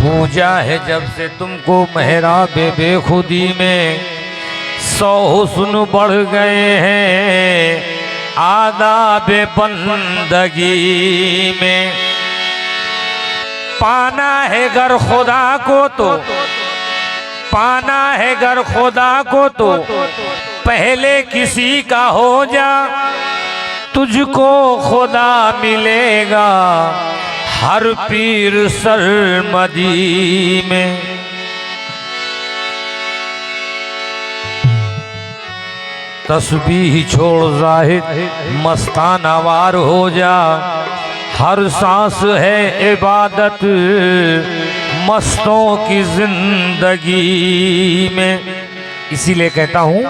पूजा है जब से तुमको मेहराबे बेखुदी में, 100 हुस्न बढ़ गए हैं आदाबे बंदगी में। पाना है गर खुदा को तो, पाना है गर खुदा को तो पहले किसी का हो जा, तुझको खुदा मिलेगा हर पीर सरमदी में। तस्बीह छोड़ जाहिद मस्ताना वार हो जा, हर सांस है इबादत मस्तों की जिंदगी में। इसीलिए कहता हूँ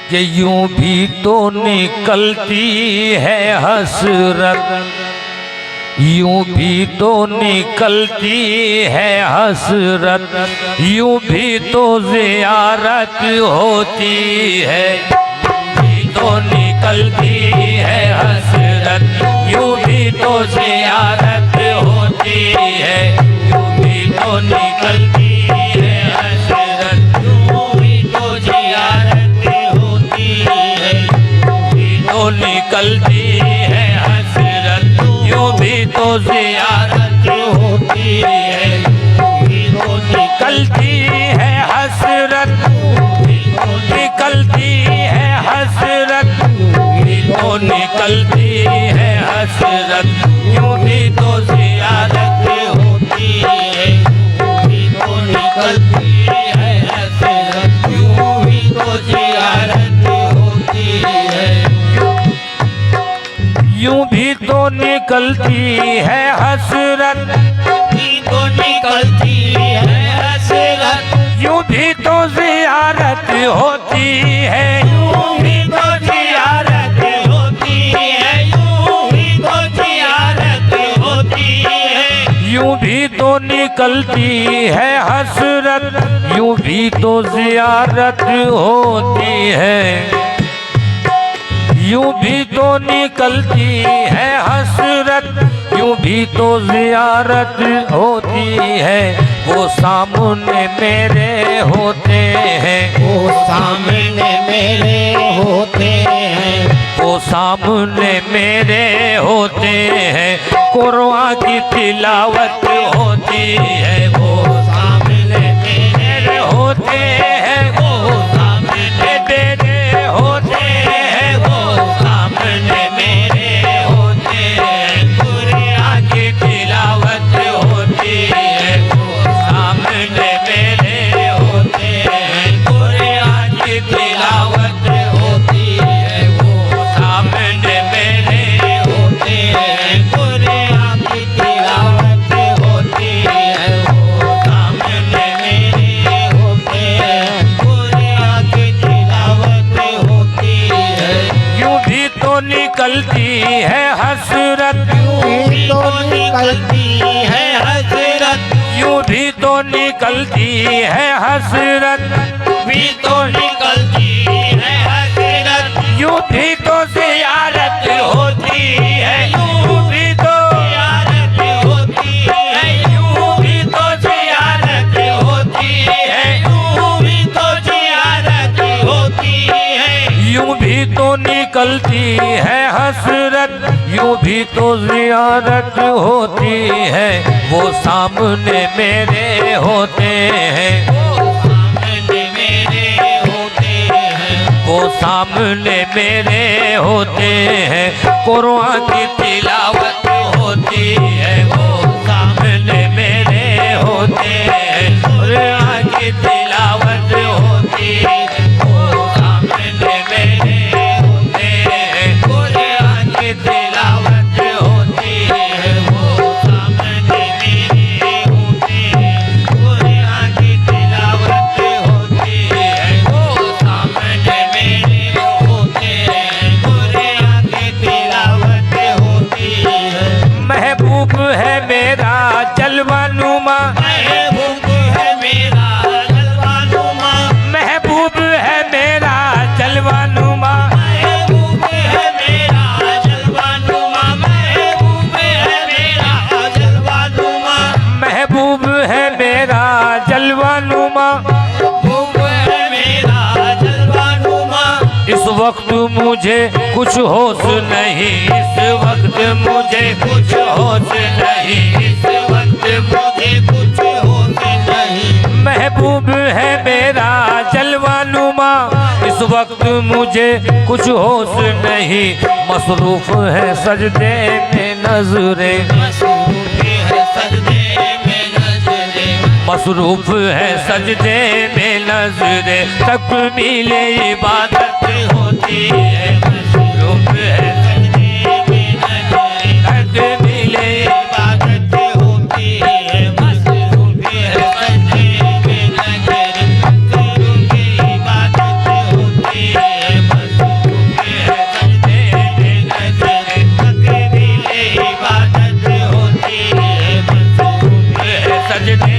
कि यूं भी तो निकलती है हसरत, यूं भी तो निकलती है हसरत, यूं भी तो ज़ियारत होती है। भी तो निकलती है हसरत, यूं भी तो ज़ियारत होती है। यूं भी तो निकलती है हसरत, यूं भी तो ज़ियारत होती है। यूं भी तो निकलती है हसरत, यूं भी तो ज़ियारत होती है। यूं भी तो निकलती है हसरत, निकलती है हसरत, तो निकलती है हसरत, यूं भी तो ज़ियारत होती है। यूं भी तो निकलती है हसरत, यूं भी तो ज़ियारत होती है। यूं भी तो निकलती है हसरत, भी तो निकलती है हसरत, यूं भी तो ज़ियारत होती है। यूं भी तो ज़ियारत होती है, यूं भी तो ज़ियारत होती है। यूं भी तो निकलती है हसरत, यूं भी तो ज़ियारत होती है। यूं भी तो निकलती है हसरत, यूं भी तो ज़ियारत होती है। वो सामने मेरे होते हैं, वो सामने मेरे होते हैं, वो सामने मेरे होते हैं। कुरान की तिलावत होती है, वो सामने मेरे होते हैं। वो सामने मेरे होते हैं, वो सामने मेरे होते हैं। कुरान की तिलावत होती है, वो सामने मेरे होते हैं। कुरान की तिलावत होती है, वो सामने मेरे होते हैं। कुरान की तिलावत होती है, वो सामने मेरे होते हैं। कुरान की तिलावत होती है। यूं भी तो निकलती है हसरत, यूं भी तो निकलती है हसरत, यूं भी तो निकलती है हसरत, भी तो निकलती है हसरत, यूं भी तो ज़ियारत होती है। यूं भी तो ज़ियारत होती है, यूं भी तो ज़ियारत होती है। यूं भी तो ज़ियारत होती है। यूं भी तो निकलती है हसरत, यूं भी तो ज़ियारत होती है। वो सामने मेरे होते हैं, वो सामने मेरे होते हैं, वो सामने मेरे होते हैं। कुरान की तिलावत होती है, वो सामने मेरे होते हैं। कुरान की तिलावत होती है, वो सामने मेरे होते हैं। कुरान की तिलावत होती है, वो सामने मेरे होते हैं। कुरान की तिलावत होती है, वो सामने मेरे होते हैं। कुरान की तिलावत होती है। महबूब है मेरा जलवा नुमा, महबूब है मेरा जलवा नुमा, महबूब है मेरा जलवा नुमा, महबूब है मेरा जलवा नुमा, महबूब है मेरा जलवा नुमा, मुझे कुछ होश नहीं, इस वक्त मुझे कुछ होश नहीं, इस वक्त मुझे कुछ होश नहीं। महबूब है मेरा जलवा नुमा, इस वक्त मुझे कुछ होश नहीं। मसरूफ है सजदे में नजरे, मसरूफ है सजदे में नजरे, तकमील इबादत होती है। मसरूफ है सजदे में नजरे, तकमील इबादत होती है। मसरूफ है सजदे में नजरे, तकमील इबादत होती है। मसरूफ है सजदे में नजरे, तकमील इबादत होती है। मसरूफ है सजदे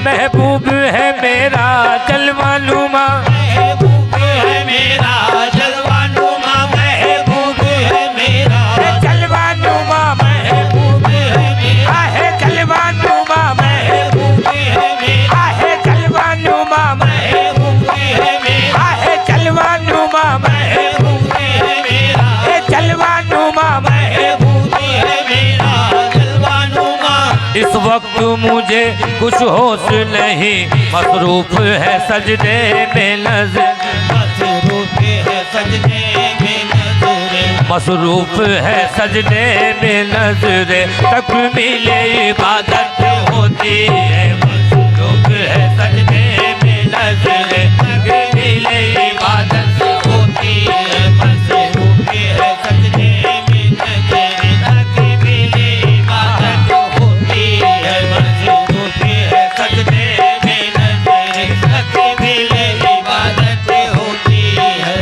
महबूब है मेरा जलवा नुमा, महबूब है मेरा जलवा नुमा, महबूब है मेरा जलवा नुमा, महबूब है मेरा आहे जलवा नुमा, महबूब है मेरा आहे जलवा नुमा, महबूब है मेरा आहे जलवा नुमा, महबूब है मेरा जलवा नुमा, महबूब है मेरा जलवा नुमा। इस वक्त मुझे कुछ होश नहीं, मसरूफ है सजदे में नजर, मसरूफ है सजदे में नजरे, मसरूफ है सजदे में नजरे, तकमील इबादत होती है। मसरूफ है सजदे में नजरे, तकमील इबादत होती है। मसरूफ है सजदे में नजरे, तकमील इबादत होती है। मसरूफ है सजदे में नजरे, तकमील इबादत होती है।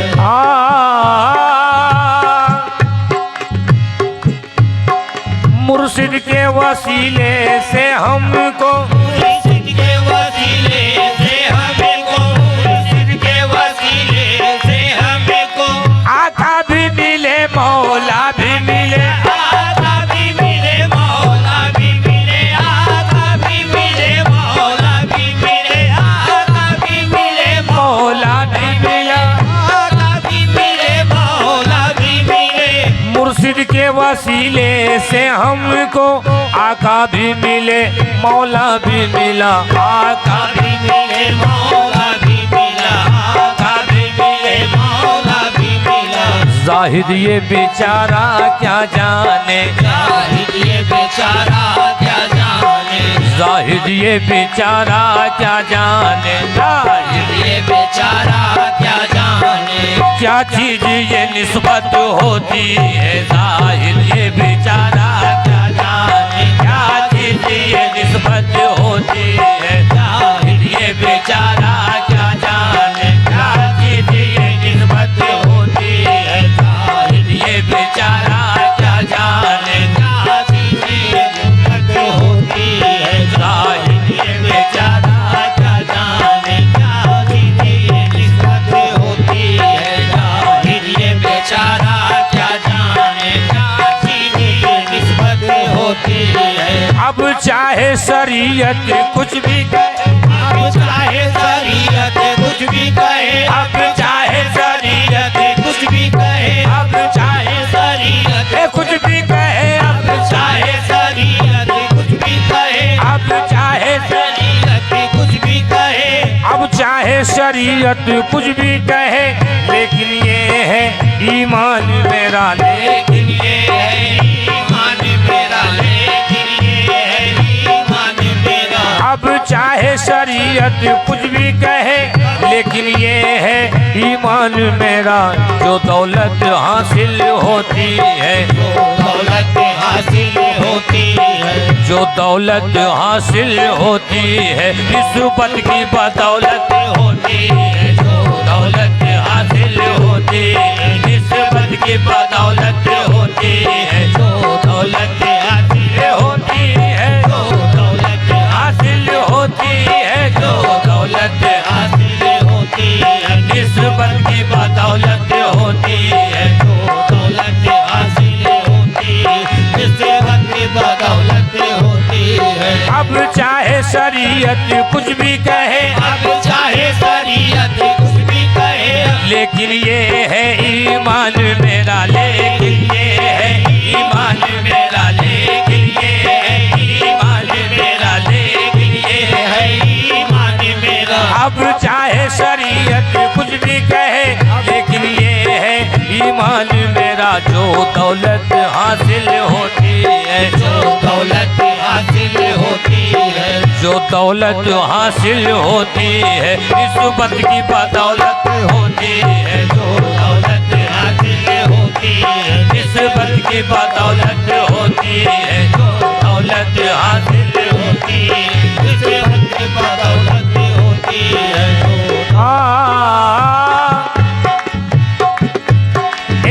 मुर्शिद के वसीले से हमको, मुर्शिद के वसीले से हमको, मुर्शिद के वसीले से हमको आका भी मिले मौला भी मिले, आका भी मिले मौला भी मिले, आका भी मिले मौला भी मिले, आका भी मिले मौला भी मिला। मौला भी मिले, मौला भी मिले। मुर्शिद के वसीले से हमको आका भी मिले मौला भी मिला, आका भी मिले मौला भी मिला, आका भी मिले मौला भी मिला। जाहिद ये बेचारा क्या जाने, जाहिद ये बेचारा क्या जाने, जाहिद ये बेचारा क्या जाने, जाहिद ये बेचारा क्या जाने। क्या चीज ये निस्बत होती है। जाहिद ये बेचारा क्या जाने, क्या चीज ये निस्बत होती है। जाहिद ये बेचारा क्या जाने, क्या चीज ये निस्बत होती है। जाहिद ये बेचारा क्या जाने, क्या चीज ये निस्बत होती है। जाहिद ये बेचारा क्या जाने, क्या चीज ये निस्बत होती है। जाहिद ये बेचारा क्या जाने, क्या चीज ये निस्बत होती है। अब चाहे शरीयत कुछ भी कहे, अब चाहे शरीयत कुछ भी कहे, अब चाहे शरीयत कुछ भी कहे, अब चाहे शरीयत कुछ भी कहे, अब चाहे शरीयत कुछ भी कहे, अब चाहे शरीयत कुछ भी कहे। अब चाहे शरीयत कुछ भी कहे, लेकिन ये है ईमान मेरा, लेकिन ये है ईमान मेरा, लेकिन ये है ईमान मेरा। अब चाहे शरीयत कुछ भी कहे, लेकिन ये है ईमान मेरा। जो दौलत हासिल होती है, दौलत हासिल होती है, जो दौलत हासिल होती है, निस्बत की बदौलत होती है। जो दौलत हासिल होती है, निस्बत की बदौलत होती है। जो दौलत हासिल होती है, जो दौलत हासिल होती है, जो दौलत हासिल होती है, निस्बत की बदौलत होती है। जो दौलत हासिल होती है, निस्बत की बदौलत होती है। अब चाहे शरीयत कुछ भी कहे, अब चाहे मेरा लेकिन ये है ईमान मेरा, लेकिन ये है ईमान मेरा, लेकिन ये है ईमान मेरा। अब चाहे शरीयत कुछ भी कहे, लेकिन ये है ईमान मेरा। जो दौलत हासिल होती है, जो दौलत हासिल होती है, जो दौलत हासिल होती है, निस्बत की बदौलत होती है। जो दौलत हासिल होती है, निस्बत की बदौलत होती है, जो दौलत हासिल होती है, निस्बत की बदौलत होती है।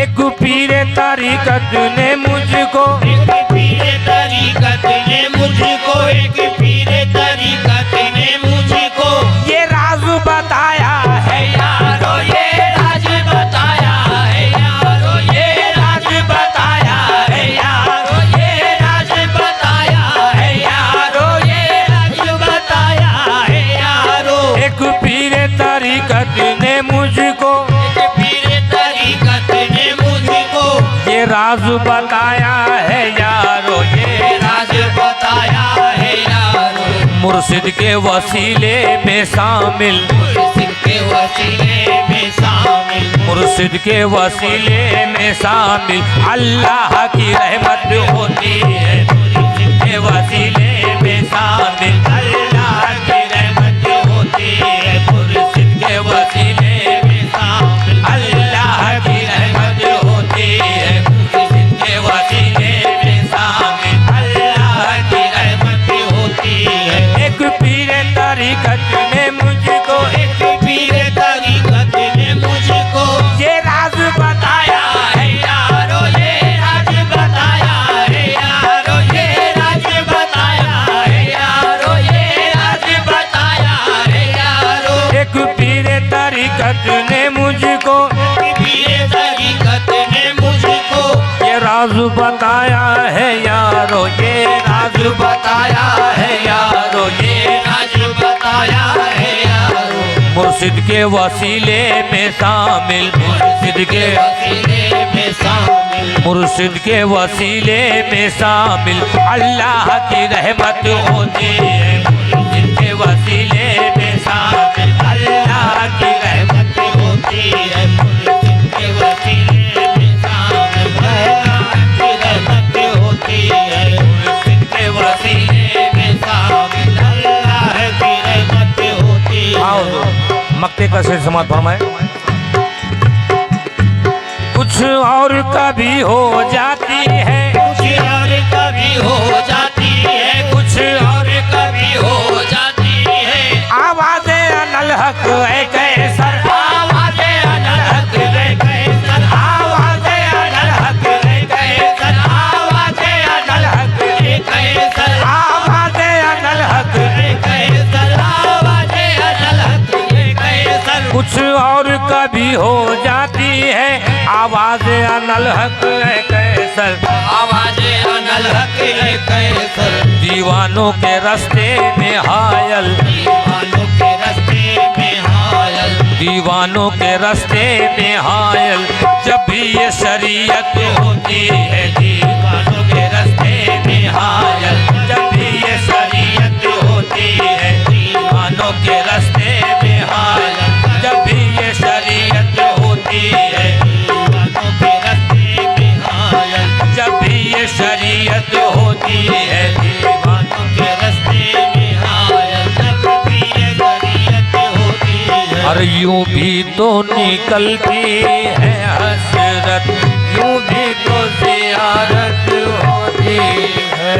एक पीर तरीकत ने मुझको, एक पीर तरीकत ने मुझको, एक पीर तरीकत ने मुझको ये राज बताया है यारो, ये राज बताया है यारो, ये राज बताया है यारो, ये राज बताया है यारो, ये राज बताया है यारो। एक पीर तरीकत ने मुझको एक पीर तरीकत ने मुझको ये राज बताया है यारो, ये राज बताया है यारो। मुर्शिद के वसीले में शामिल, मुर्शिद के वसीले में शामिल, मुर्शिद के वसीले में शामिल अल्लाह की रहमत होती है। मुर्शिद के वसीले में शामिल अल्लाह की रहमत होती है। मुर्शिद के वसीले में शामिल अल्लाह की रहमत होती है। मुर्शिद के वसीले में शामिल अल्लाह की रहमत होती है। एक पीर तरीकत ने मुझको, एक पीर तरीकत ने मुझको ये राज बताया है यारो, ये राज बताया है यारो, ये राज बताया है यारो, ये राज बताया है यारो। एक पीर तरीकत ने मुझको एक पीर तरीकत ने मुझको ये राज बताया है यारो, ये राज बताया है यारो, ये राज बताया है यारो। मुर्शिद के वसीले में शामिल, मुर्शिद के वसीले में शामिल, मुर्शिद के वसीले में शामिल अल्लाह की रहमत होती है। मुर्शिद के वसीले में शामिल अल्लाह की रहमत होती है। मुर्शिद के वसीले में शामिल अल्लाह की रहमत होती है। मुर्शिद के वसीले में शामिल अल्लाह की रहमत होती है। आओ मक्ते का शेर समाप्त फरमाए। कुछ और कभी हो जाती है, कुछ और कभी हो जाती है, कुछ और कभी हो जाती है। आवाज़े अनल हक है कैसर, आवाज़े अनल हक है कैसर, आवाज़े अनल हक है कैसर, आवाज़े अनल हक है कैसर, आवाज़े अनल हक है कैसर, आवाज़े अनल हक है कैसर। कुछ और कभी हो जाती है, आवाज़े अनल हक है कैसर, आवाज़े अनल हक है कैसर। दीवानों के रास्ते में हायल, दीवानों के रास्ते में हायल, दीवानों के रास्ते में हायल जब भी ये शरीयत होती है। दीवानों के रास्ते में हायल जब भी ये शरीयत होती है। दीवानों के रास्ते में हायल जब भी ये शरीयत होती है। दीवानों के रास्ते में हायल जब भी ये शरीयत होती है। दीवानों के रास्ते में हायल जब भी ये शरीयत होती है। और यूं भी तो निकलती है हसरत, यूं भी तो ज़ियारत होती है।